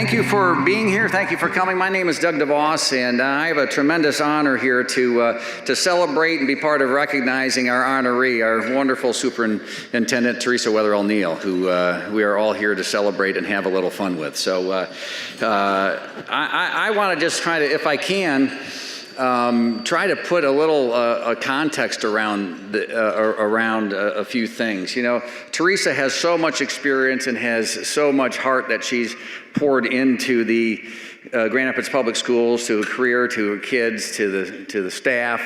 thank you for being here. Thank you for coming. My name is Doug DeVos, and I have a tremendous honor here to celebrate and be part of recognizing our honoree, our wonderful Superintendent, Teresa Weatherall Neal, who we are all here to celebrate and have a little fun with. So I want to just try to, if I can, try to put a little context around a few things. You know, Teresa has so much experience and has so much heart that she's poured into the Grand Rapids Public Schools, to a career, to her kids, to the staff,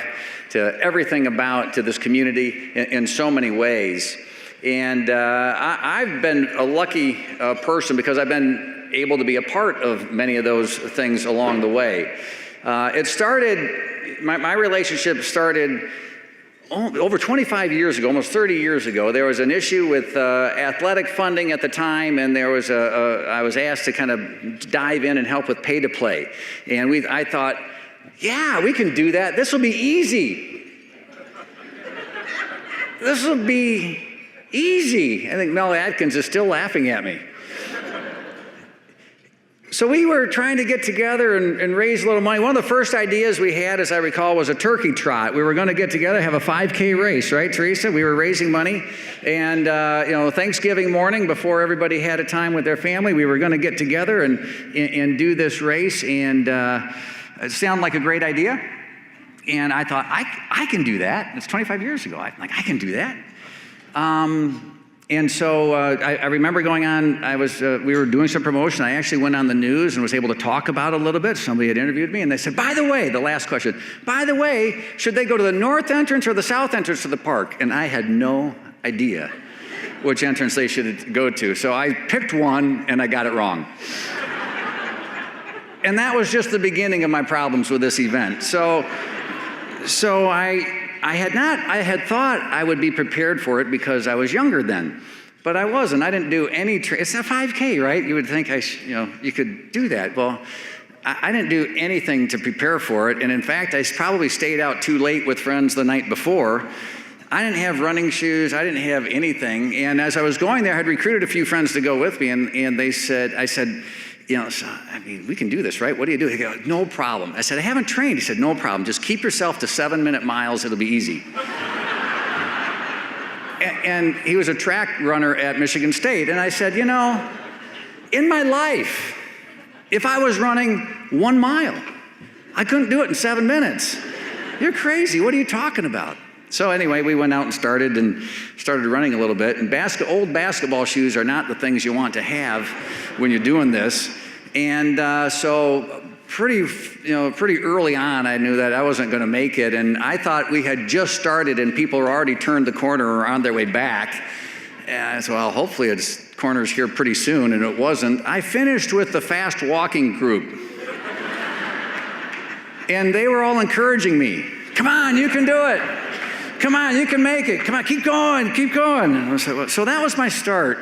to everything to this community in so many ways. And I've been a lucky person because I've been able to be a part of many of those things along the way. It started, my relationship started over 25 years ago, almost 30 years ago. There was an issue with athletic funding at the time, and there was I was asked to kind of dive in and help with pay to play. And I thought, yeah, we can do that. This will be easy. This will be easy. I think Mel Atkins is still laughing at me. So we were trying to get together and raise a little money. One of the first ideas we had, as I recall, was a turkey trot. We were going to get together, have a 5K race, right, Teresa? We were raising money. And, Thanksgiving morning, before everybody had a time with their family, we were going to get together and do this race. And it sounded like a great idea. And I thought, I can do that. It's 25 years ago. I'm like, I can do that. And so I remember going on, we were doing some promotion. I actually went on the news and was able to talk about it a little bit. Somebody had interviewed me, and they said, by the way, the last question, by the way, should they go to the north entrance or the south entrance to the park? And I had no idea which entrance they should go to. So I picked one, and I got it wrong. And that was just the beginning of my problems with this event. So I had thought I would be prepared for it because I was younger then, but I wasn't. I didn't do any, it's a 5K, right? You would think you could do that. Well, I didn't do anything to prepare for it. And in fact, I probably stayed out too late with friends the night before. I didn't have running shoes. I didn't have anything. And as I was going there, I had recruited a few friends to go with me. And I said, we can do this, right? What do you do? He goes, no problem. I said, I haven't trained. He said, no problem. Just keep yourself to 7-minute miles. It'll be easy. And he was a track runner at Michigan State. And I said, in my life, if I was running 1 mile, I couldn't do it in 7 minutes. You're crazy. What are you talking about? So anyway, we went out and started running a little bit. And old basketball shoes are not the things you want to have when you're doing this. And so pretty early on, I knew that I wasn't going to make it. And I thought we had just started and people were already turned the corner or on their way back. And I said, well, hopefully it's corners here pretty soon. And it wasn't. I finished with the fast walking group. And they were all encouraging me. Come on, you can do it. Come on, you can make it. Come on, keep going, keep going. And I was like, so that was my start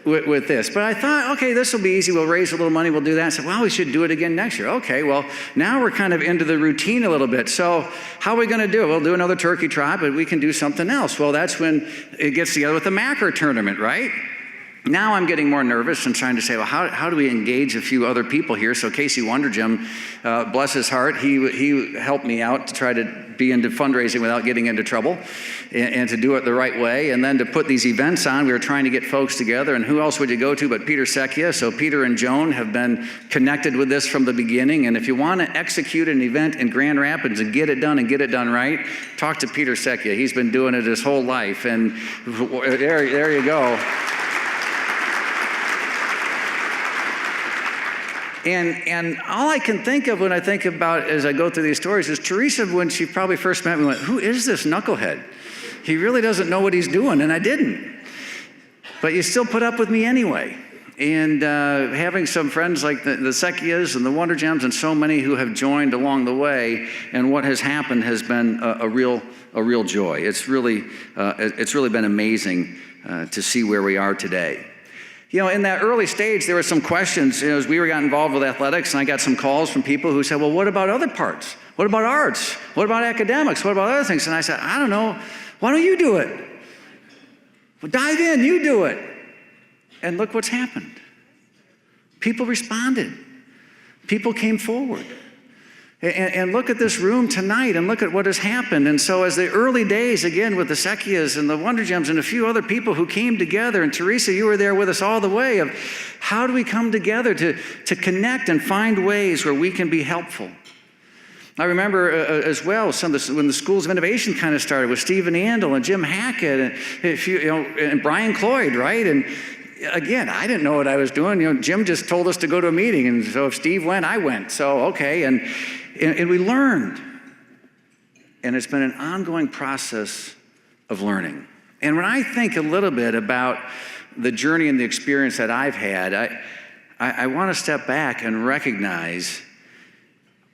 with this. But I thought, okay, this will be easy. We'll raise a little money. We'll do that. I said, well, we should do it again next year. Okay, well, now we're kind of into the routine a little bit. So how are we going to do it? We'll do another turkey trot, but we can do something else. Well, that's when it gets together with the macro tournament, right? Now I'm getting more nervous and trying to say, well, how do we engage a few other people here? So Casey Wonderjim, bless his heart, he helped me out to try to be into fundraising without getting into trouble and to do it the right way. And then to put these events on, we were trying to get folks together. And who else would you go to but Peter Secchia? So Peter and Joan have been connected with this from the beginning. And if you want to execute an event in Grand Rapids and get it done right, talk to Peter Secchia. He's been doing it his whole life. And there you go. And all I can think of when I think about as I go through these stories is Teresa, when she probably first met me, went, who is this knucklehead? He really doesn't know what he's doing, and I didn't. But you still put up with me anyway. And having some friends like the Secchias and the Wonderjams and so many who have joined along the way, and what has happened has been a real joy. It's really been amazing to see where we are today. In that early stage, there were some questions. As we got involved with athletics, and I got some calls from people who said, well, what about other parts? What about arts? What about academics? What about other things? And I said, I don't know. Why don't you do it? Well, dive in, you do it. And look what's happened. People responded. People came forward. And look at this room tonight and look at what has happened. And so as the early days, again, with the Sekias and the Wonder Gems and a few other people who came together, and Teresa, you were there with us all the way, of how do we come together to connect and find ways where we can be helpful. I remember as well when the Schools of Innovation kind of started with Stephen Andel and Jim Hackett and Brian Cloyd, right? And again, I didn't know what I was doing. Jim just told us to go to a meeting, and so if Steve went, I went. So okay, and we learned, and it's been an ongoing process of learning. And when I think a little bit about the journey and the experience that I've had, I want to step back and recognize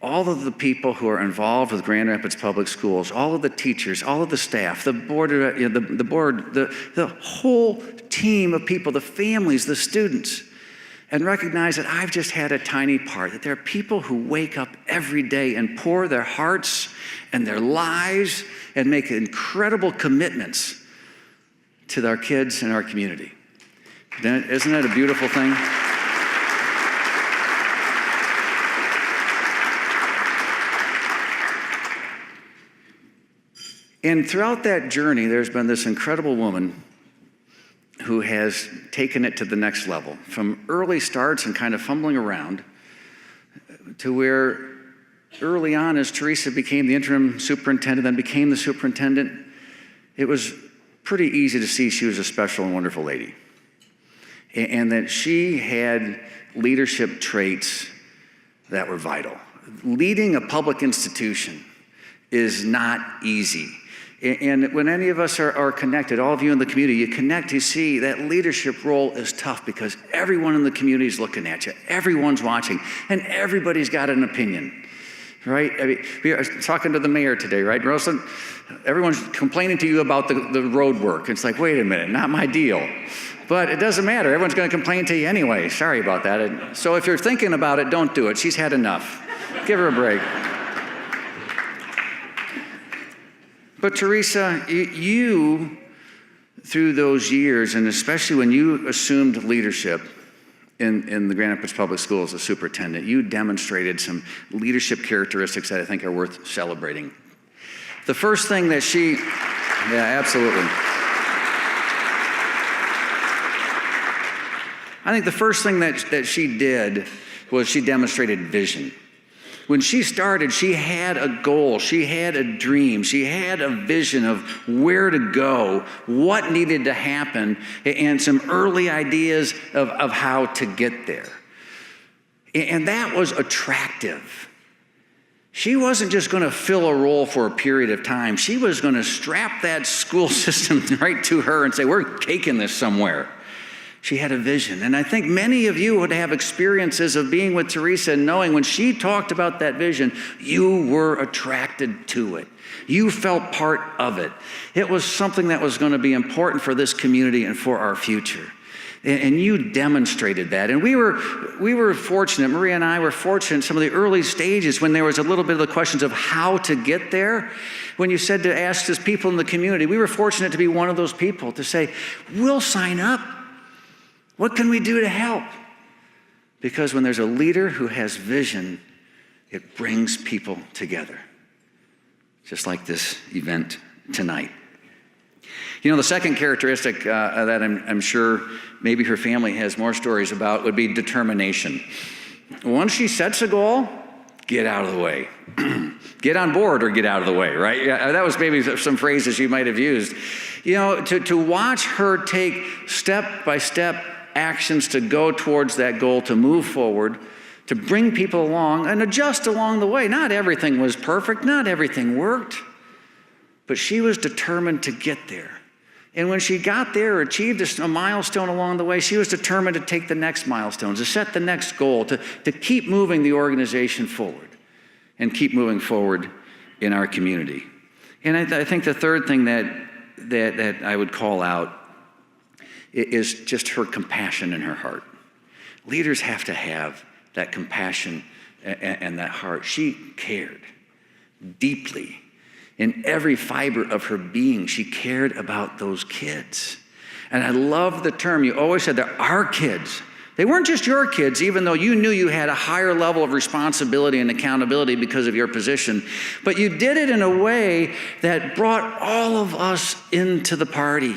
all of the people who are involved with Grand Rapids Public Schools, all of the teachers, all of the staff, the board, the whole team of people, the families, the students, and recognize that I've just had a tiny part, that there are people who wake up every day and pour their hearts and their lives and make incredible commitments to our kids and our community. Isn't that a beautiful thing? And throughout that journey, there's been this incredible woman who has taken it to the next level, from early starts and kind of fumbling around to where early on, as Teresa became the interim superintendent, then became the superintendent, it was pretty easy to see she was a special and wonderful lady. And that she had leadership traits that were vital. Leading a public institution is not easy. And when any of us are connected, all of you in the community, you connect, you see that leadership role is tough because everyone in the community is looking at you. Everyone's watching, and everybody's got an opinion, right? I mean, we are talking to the mayor today, right, Rosa? Everyone's complaining to you about the road work. It's like, wait a minute, not my deal. But it doesn't matter. Everyone's going to complain to you anyway. Sorry about that. So if you're thinking about it, don't do it. She's had enough. Give her a break. But Teresa, you, through those years, and especially when you assumed leadership in the Grand Rapids Public Schools as superintendent, you demonstrated some leadership characteristics that I think are worth celebrating. The first thing that absolutely. I think the first thing that she did was she demonstrated vision. When she started, she had a goal, she had a dream, she had a vision of where to go, what needed to happen, and some early ideas of how to get there. And that was attractive. She wasn't just going to fill a role for a period of time. She was going to strap that school system right to her and say, we're taking this somewhere. She had a vision. And I think many of you would have experiences of being with Teresa and knowing when she talked about that vision, you were attracted to it. You felt part of it. It was something that was going to be important for this community and for our future. And you demonstrated that. And we were fortunate, Maria and I were fortunate in some of the early stages when there was a little bit of the questions of how to get there. When you said to ask these people in the community, we were fortunate to be one of those people to say, we'll sign up. What can we do to help? Because when there's a leader who has vision, it brings people together. Just like this event tonight. You know, the second characteristic that I'm sure maybe her family has more stories about would be determination. Once she sets a goal, get out of the way. Get on board or get out of the way, right? Yeah, that was maybe some phrases you might have used. You know, to watch her take step-by-step actions to go towards that goal, to move forward, to bring people along and adjust along the way. Not everything was perfect, not everything worked, but she was determined to get there. And when she got there or achieved a milestone along the way, she was determined to take the next milestone, to set the next goal, to keep moving the organization forward and keep moving forward in our community. And I think the third thing that I would call out is just her compassion in her heart. Leaders have to have that compassion and that heart. She cared deeply. In every fiber of her being, she cared about those kids. And I love the term, you always said, they're our kids. They weren't just your kids, even though you knew you had a higher level of responsibility and accountability because of your position, but you did it in a way that brought all of us into the party.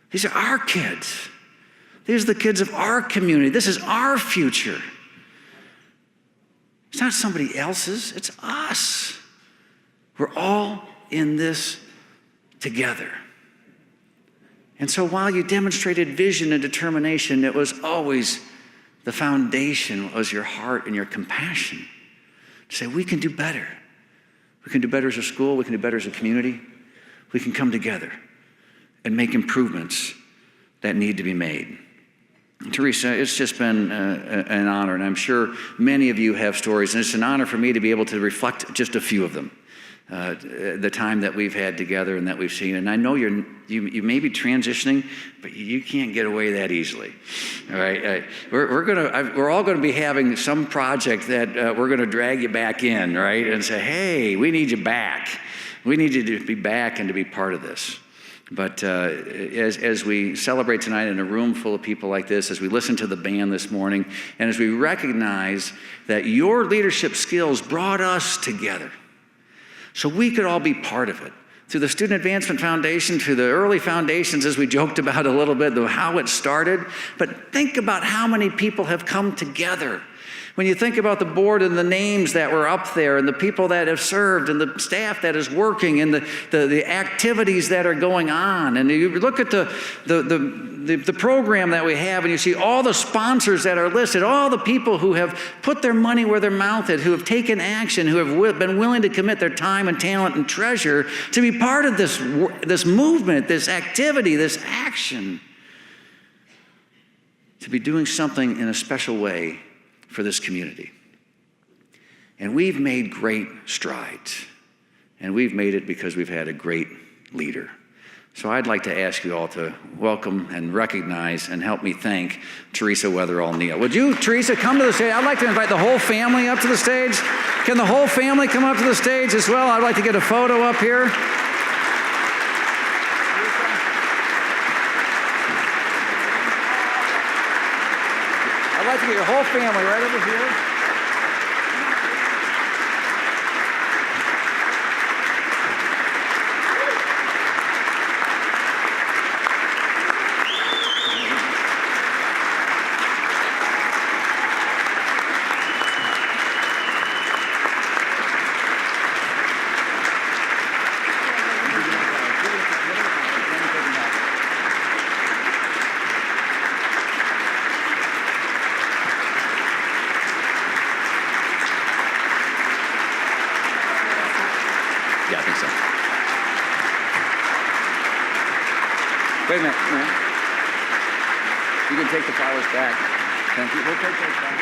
These are our kids. These are the kids of our community. This is our future. It's not somebody else's, it's us. We're all in this together. And so while you demonstrated vision and determination, it was always the foundation was your heart and your compassion. To say, we can do better. We can do better as a school, we can do better as a community. We can come together and make improvements that need to be made. Teresa, it's just been an honor, and I'm sure many of you have stories, and it's an honor for me to be able to reflect just a few of them. The time that we've had together and that we've seen, and I know you may be transitioning, but you can't get away that easily. All right, we're all going to be having some project that we're going to drag you back in, right, and say, hey, we need you back. We need you to be back and to be part of this. But as we celebrate tonight in a room full of people like this, as we listen to the band this morning, and as we recognize that your leadership skills brought us together, so we could all be part of it. Through the Student Advancement Foundation, through the early foundations, as we joked about a little bit, how it started. But think about how many people have come together. When you think about the board and the names that were up there and the people that have served and the staff that is working and the activities that are going on, and you look at the program that we have and you see all the sponsors that are listed, all the people who have put their money where their mouth is, who have taken action, who have been willing to commit their time and talent and treasure to be part of this movement, this activity, this action, to be doing something in a special way for this community. And we've made great strides. And we've made it because we've had a great leader. So I'd like to ask you all to welcome and recognize and help me thank Teresa Weatherall Neal. Would you, Teresa, come to the stage? I'd like to invite the whole family up to the stage. Can the whole family come up to the stage as well? I'd like to get a photo up here. I'd like to get your whole family right over here. Wait a minute. You can take the flowers back. Thank you. We'll take those back.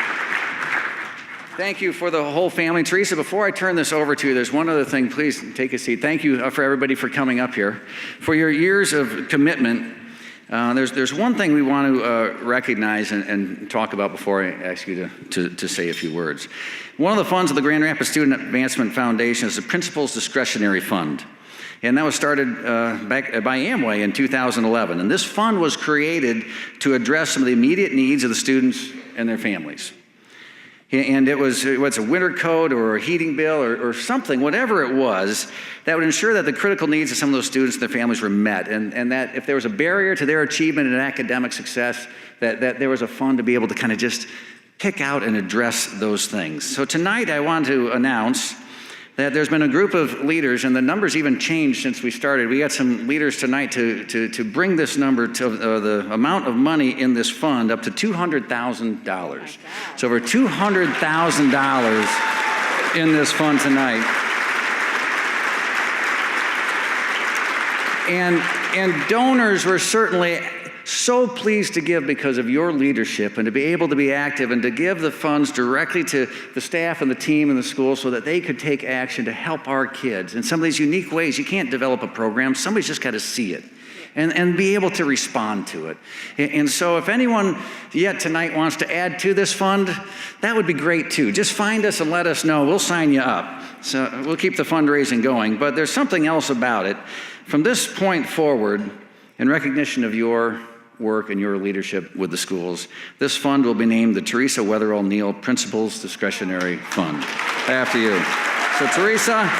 Thank you for the whole family. Teresa, before I turn this over to you, there's one other thing. Please take a seat. Thank you for everybody for coming up here. For your years of commitment, there's one thing we want to recognize and talk about before I ask you to say a few words. One of the funds of the Grand Rapids Student Advancement Foundation is the Principal's Discretionary Fund. And that was started back by Amway in 2011. And this fund was created to address some of the immediate needs of the students and their families. And it was a winter coat or a heating bill or something, whatever it was, that would ensure that the critical needs of some of those students and their families were met. And that if there was a barrier to their achievement and academic success, that there was a fund to be able to kind of just pick out and address those things. So tonight I want to announce that there's been a group of leaders, and the numbers even changed since we started. We got some leaders tonight to bring this number to the amount of money in this fund up to $200,000. So over $200,000 in this fund tonight. And donors were certainly so pleased to give because of your leadership and to be able to be active and to give the funds directly to the staff and the team in the school so that they could take action to help our kids in some of these unique ways. You can't develop a program. Somebody's just got to see it and be able to respond to it. And so if anyone yet tonight wants to add to this fund, that would be great too. Just find us and let us know. We'll sign you up. So we'll keep the fundraising going. But there's something else about it. From this point forward, in recognition of your work and your leadership with the schools. This fund will be named the Teresa Weatherall Neal Principals Discretionary Fund. After you. So Teresa,